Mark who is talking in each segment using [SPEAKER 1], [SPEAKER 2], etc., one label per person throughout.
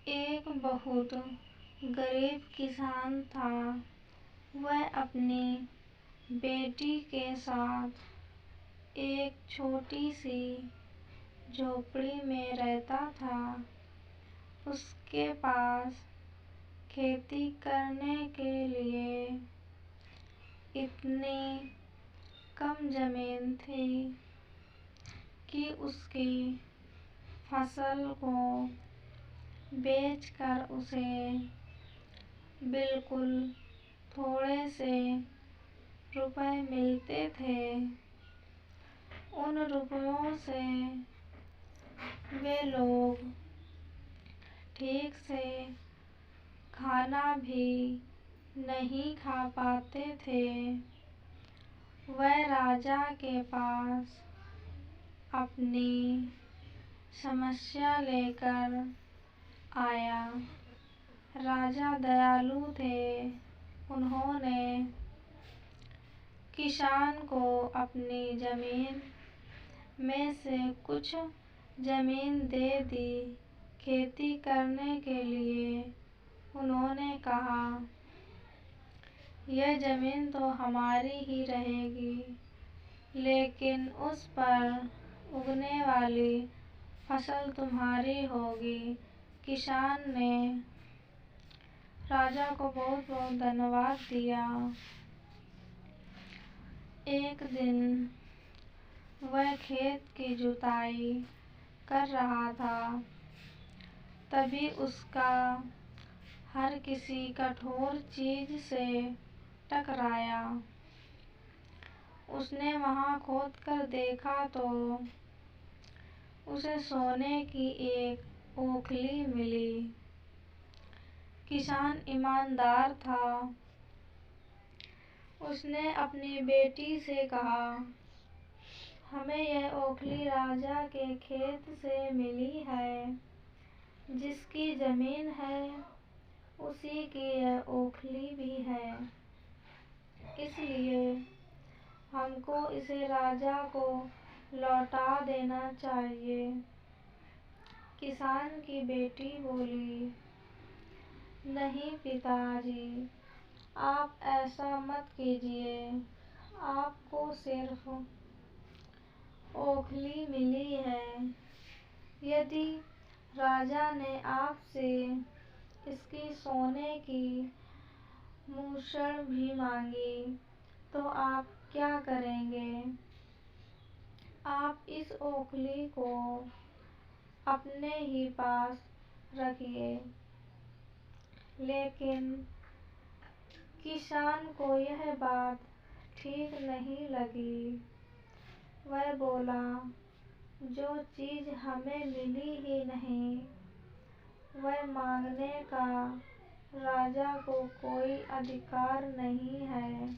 [SPEAKER 1] एक बहुत गरीब किसान था। वह अपनी बेटी के साथ एक छोटी सी झोपड़ी में रहता था। उसके पास खेती करने के लिए इतनी कम जमीन थी कि उसकी फसल को बेचकर उसे बिल्कुल थोड़े से रुपए मिलते थे। उन रुपयों से वे लोग ठीक से खाना भी नहीं खा पाते थे। वह राजा के पास अपनी समस्या लेकर आया। राजा दयालु थे। उन्होंने किसान को अपनी जमीन में से कुछ जमीन दे दी खेती करने के लिए। उन्होंने कहा, यह जमीन तो हमारी ही रहेगी, लेकिन उस पर उगने वाली फसल तुम्हारी होगी। किसान ने राजा को बहुत बहुत धन्यवाद दिया। एक दिन वह खेत की जुताई कर रहा था। तभी उसका हर किसी कठोर चीज से टकराया। उसने वहां खोद कर देखा तो उसे सोने की एक ओखली मिली। किसान ईमानदार था। उसने अपनी बेटी से कहा, हमें यह ओखली राजा के खेत से मिली है। जिसकी जमीन है उसी की यह ओखली भी है, इसलिए हमको इसे राजा को लौटा देना चाहिए। किसान की बेटी बोली, नहीं पिताजी, आप ऐसा मत कीजिए। आपको सिर्फ ओखली मिली है। यदि राजा ने आपसे इसकी सोने की मूसल भी मांगी तो आप क्या करेंगे? आप इस ओखली को अपने ही पास रखिए। लेकिन किसान को यह बात ठीक नहीं लगी। वह बोला, जो चीज हमें मिली ही नहीं, वह मांगने का राजा को कोई अधिकार नहीं है।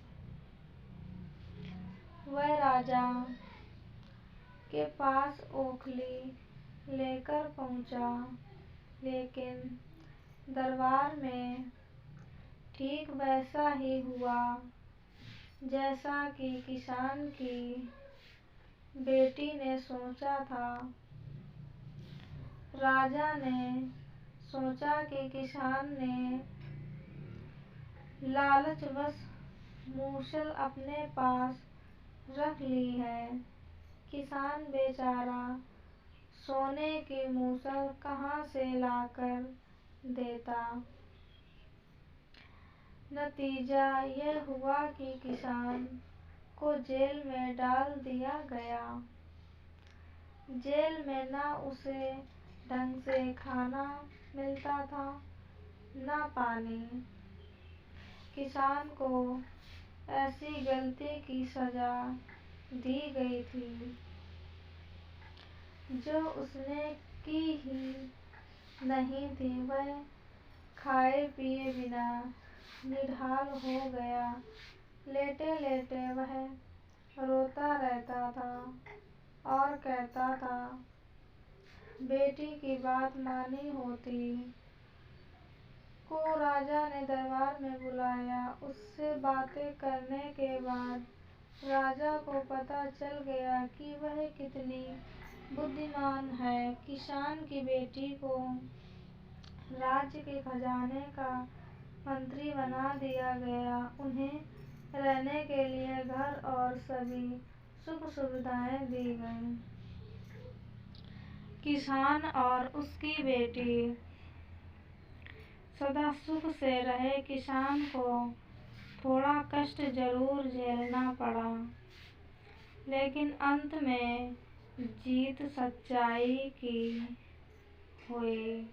[SPEAKER 1] वह राजा के पास ओखली लेकर पहुंचा, लेकिन दरबार में ठीक वैसा ही हुआ जैसा कि किसान की बेटी ने सोचा था। राजा ने सोचा कि किसान ने लालचवश मूसल अपने पास रख ली है। किसान बेचारा सोने की मूसल कहाँ से लाकर देता। नतीजा यह हुआ कि किसान को जेल में डाल दिया गया। जेल में ना उसे ढंग से खाना मिलता था, ना पानी। किसान को ऐसी गलती की सजा दी गई थी जो उसने की ही नहीं थी। वह खाए पिए बिना निढाल हो गया। लेटे लेटे वह रोता रहता था और कहता था, बेटी की बात मानी होती। को राजा ने दरबार में बुलाया। उससे बातें करने के बाद राजा को पता चल गया कि वह कितनी बुद्धिमान है। किसान की बेटी को राज्य के खजाने का मंत्री बना दिया गया। उन्हें रहने के लिए घर और सभी सुख सुविधाएं दी गईं। किसान और उसकी बेटी सदा सुख से रहे। किसान को थोड़ा कष्ट जरूर झेलना पड़ा, लेकिन अंत में जीत सच्चाई की हुई।